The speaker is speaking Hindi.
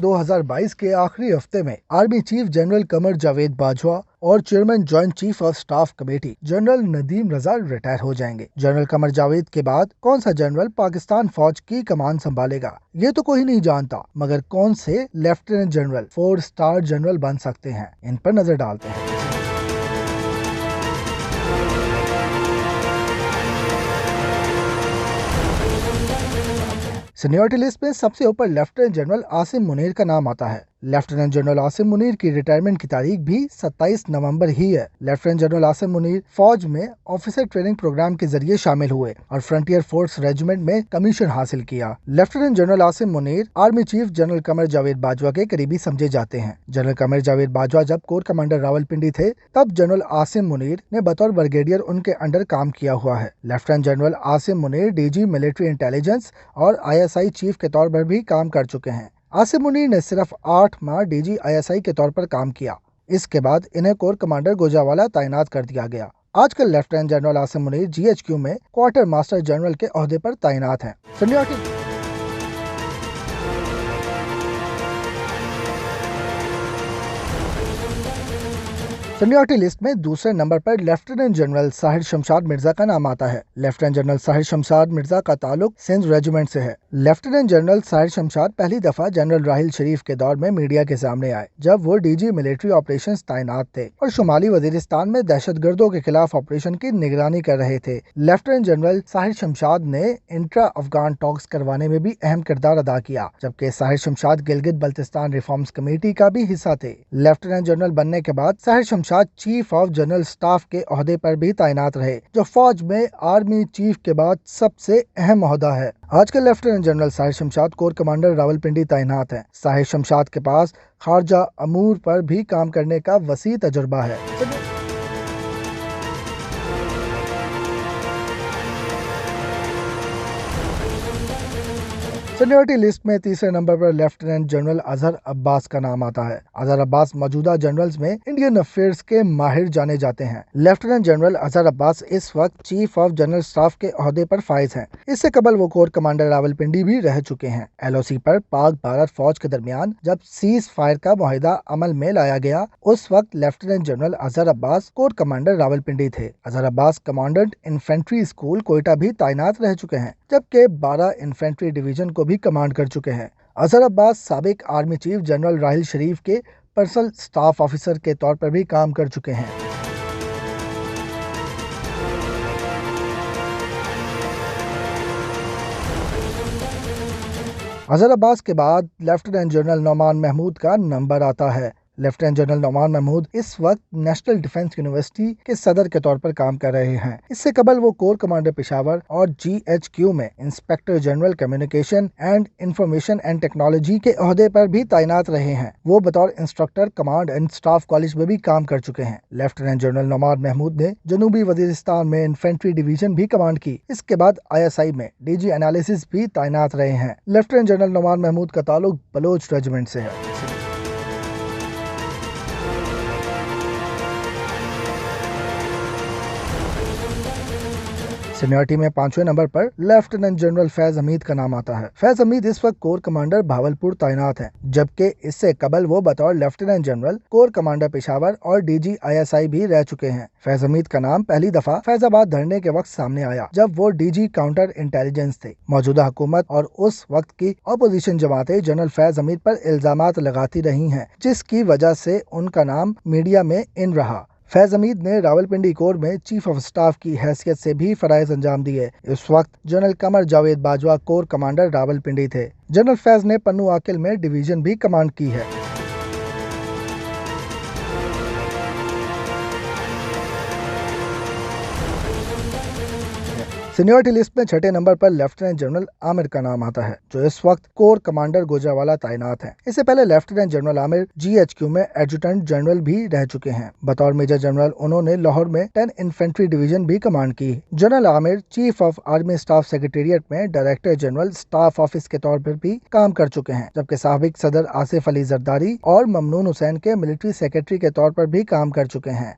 2022 के आखिरी हफ्ते में army chief general Qamar Javed Bajwa और chairman joint chief of staff committee general Nadeem Raza retire हो जाएंगे। जनरल कमर जावेद के बाद कौन सा जनरल पाकिस्तान फौज की कमान संभालेगा, ये तो कोई नहीं जानता, मगर कौन से लेफ्टिनेंट जनरल 4 स्टार जनरल बन सकते हैं, इन पर नजर डालते हैं। सीनियरिटी लिस्ट में सबसे ऊपर लेफ्टिनेंट जनरल आसिम मुनीर का नाम आता है। लेफ्टिनेंट जनरल आसिम मुनीर की रिटायरमेंट की तारीख भी 27 नवंबर ही है। लेफ्टिनेंट जनरल आसिम मुनीर फौज में ऑफिसर ट्रेनिंग प्रोग्राम के जरिए शामिल हुए और फ्रंटियर फोर्स रेजिमेंट में कमीशन हासिल किया। Lieutenant general Asim Munir army chief general Qamar Javed Bajwa के करीबी समझे जाते हैं। जनरल कमर जावेद बाजवा जब कोर कमांडर रावलपिंडी थे, तब जनरल आसिम मुनीर ने बतौर ब्रिगेडियर उनके अंडर काम किया हुआ है। Lieutenant general Asim Munir DG military intelligence और ISI चीफ के तौर पर भी काम कर चुके हैं। आसिम मुनीर ने सिर्फ 8 माह डीजी ISI के तौर पर काम किया। इसके बाद इन्हें कोर कमांडर गोजावाला तैनात कर दिया गया। आजकल lieutenant general Asim Munir GHQ में क्वार्टर मास्टर जनरल के ओहदे पर तैनात हैं। सीनियरिटी लिस्ट में दूसरे नंबर पर लेफ्टिनेंट जनरल साहिर शमशाद मिर्जा का नाम आता है। लेफ्टिनेंट जनरल साहिर शमशाद मिर्जा का ताल्लुक सिंध रेजिमेंट से है। लेफ्टिनेंट जनरल साहिर शमशाद पहली दफा जनरल राहिल शरीफ के दौर में मीडिया के सामने आए, जब वो डीजी मिलिट्री ऑपरेशंस तैनात थे और शुमाली वजीरिस्तान में दहशतगर्दों के खिलाफ ऑपरेशन की निगरानी कर रहे थे। लेफ्टिनेंट जनरल साहिर शमशाद ने इंट्रा अफगान टॉक्स करवाने में भी अहम किरदार अदा किया, जबकि साहिर शमशाद गिलगित बल्तिस्तान रिफॉर्म्स कमेटी का भी हिस्सा थे। लेफ्टिनेंट जनरल बनने के बाद Sahir Shamshad chief of general staff के ओहदे पर भी तैनात रहे, जो फौज में आर्मी चीफ के बाद सबसे अहम ओहदा है। आजकल lieutenant general Sahir Shamshad core commander Rawalpindi तैनात हैं। साहिर शमशाद के पास खारजा अमूर पर भी काम करने का वसी तजुर्बा है। सीनियरिटी लिस्ट में तीसरे नंबर पर लेफ्टिनेंट जनरल अजहर अब्बास का नाम आता है। अजहर अब्बास मौजूदा जनरल्स में इंडियन अफेयर्स के माहिर जाने जाते हैं। लेफ्टिनेंट जनरल अजहर अब्बास इस वक्त चीफ ऑफ जनरल स्टाफ के ओहदे पर फाइज हैं। इससे कबल वो कोर कमांडर रावलपिंडी भी रह चुके हैं। LOC पर पाक भारत फौज के दरमियान जब सीज फायर का मुआहिदा अमल में लाया गया, उस वक्त lieutenant general Azhar Abbas corps commander Rawalpindi थे। Azhar Abbas commandant infantry school Quetta भी तैनात रह चुके हैं, जबकि 12 इन्फेंट्री डिवीजन को भी कमांड कर चुके हैं। अजहर अब्बास साबिक आर्मी चीफ जनरल राहिल शरीफ के पर्सनल स्टाफ ऑफिसर के तौर पर भी काम कर चुके हैं। अजहर अब्बास के बाद लेफ्टिनेंट जनरल नौमान महमूद का नंबर आता है। लेफ्टिनेंट जनरल नौमान महमूद इस वक्त नेशनल डिफेंस यूनिवर्सिटी के सदर के तौर पर काम कर रहे हैं। इससे कबल वो कोर कमांडर पेशावर और GHQ में inspector general communication and information and technology के ओहदे पर भी तैनात रहे हैं। वो बतौर instructor command and staff college में भी काम कर चुके हैं। लेफ्टिनेंट जनरल नौमान महमूद ने जनूबी वजीरिस्तान में इन्फेंट्री डिवीजन भी कमांड की। इसके बाद ISI में DG एनालिसिस भी तैनात रहे हैं। लेफ्टिनेंट जनरल नौमान महमूद का ताल्लुक बलोच रेजिमेंट से है। सीनियरिटी में 5वें नंबर पर लेफ्टिनेंट जनरल फैज हमीद का नाम आता है। फैज हमीद इस वक्त कोर कमांडर भावलपुर तैनात हैं, जबकि इससे कबल वो बतौर lieutenant general core commander Peshawar और DG ISI भी रह चुके हैं। फैज हमीद का नाम पहली दफा फैजाबाद धरने के वक्त सामने आया, जब वो DG काउंटर इंटेलिजेंस थे। मौजूदा हुकूमत और उस वक्त की अपोजिशन जमातें जनरल फैज हमीद पर इल्जामात लगाती रही हैं, जिसकी वजह से उनका नाम मीडिया में इन रहा। फैज हमीद ने रावलपिंडी कोर में चीफ ऑफ स्टाफ की हैसियत से भी फराइज अंजाम दिए। इस वक्त general Qamar Javed Bajwa core commander Rawalpindi थे। जनरल फैज ने पन्नू आकिल में डिवीजन भी कमांड की है। सीनियरिटी लिस्ट में छठे नंबर पर लेफ्टिनेंट जनरल आमिर का नाम आता है, जो इस वक्त कोर कमांडर गोजावाला तैनात हैं। इससे पहले लेफ्टिनेंट जनरल आमिर GHQ में एडजुटेंट जनरल भी रह चुके हैं। बतौर मेजर जनरल उन्होंने लाहौर में 10 इन्फेंट्री डिवीजन भी कमांड की। General Aamir chief of army staff secretariat में डायरेक्टर जनरल स्टाफ ऑफिस के तौर पर भी काम कर चुके हैं, जबकि साबिक सदर आसिफ अली जरदारी और ममनून हुसैन के मिलिट्री सेक्रेटरी के तौर पर भी काम कर चुके हैं।